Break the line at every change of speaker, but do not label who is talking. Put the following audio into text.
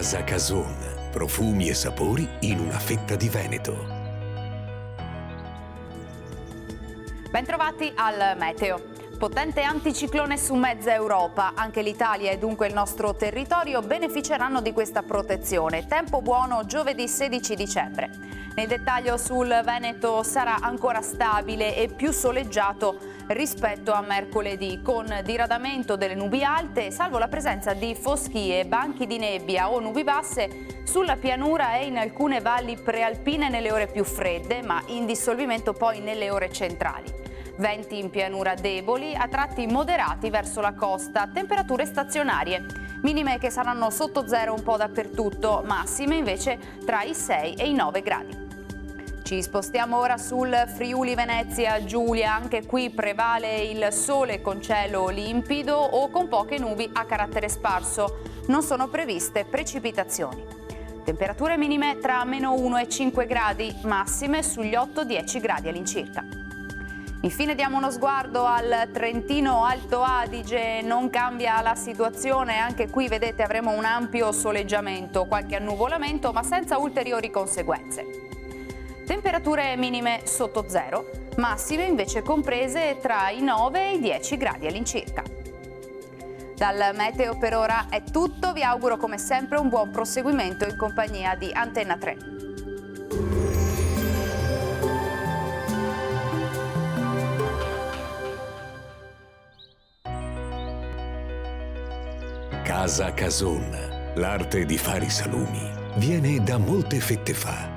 Casa Cason. Profumi e sapori in una fetta di Veneto.
Bentrovati al Meteo. Potente anticiclone su mezza Europa, anche l'Italia e dunque il nostro territorio beneficeranno di questa protezione. Tempo buono giovedì 16 dicembre. Nel dettaglio sul Veneto sarà ancora stabile e più soleggiato rispetto a mercoledì, con diradamento delle nubi alte, salvo la presenza di foschie, banchi di nebbia o nubi basse sulla pianura e in alcune valli prealpine nelle ore più fredde, ma in dissolvimento poi nelle ore centrali. Venti in pianura deboli, a tratti moderati verso la costa, temperature stazionarie, minime che saranno sotto zero un po' dappertutto, massime invece tra i 6 e i 9 gradi. Ci spostiamo ora sul Friuli Venezia Giulia, anche qui prevale il sole con cielo limpido o con poche nubi a carattere sparso, non sono previste precipitazioni. Temperature minime tra meno 1 e 5 gradi, massime sugli 8-10 gradi all'incirca. Infine diamo uno sguardo al Trentino Alto Adige, non cambia la situazione, anche qui vedete avremo un ampio soleggiamento, qualche annuvolamento ma senza ulteriori conseguenze. Temperature minime sotto zero, massime invece comprese tra i 9 e i 10 gradi all'incirca. Dal Meteo per ora è tutto, vi auguro come sempre un buon proseguimento in compagnia di Antenna 3.
Casa Cason. L'arte di fare i salumi viene da molte fette fa.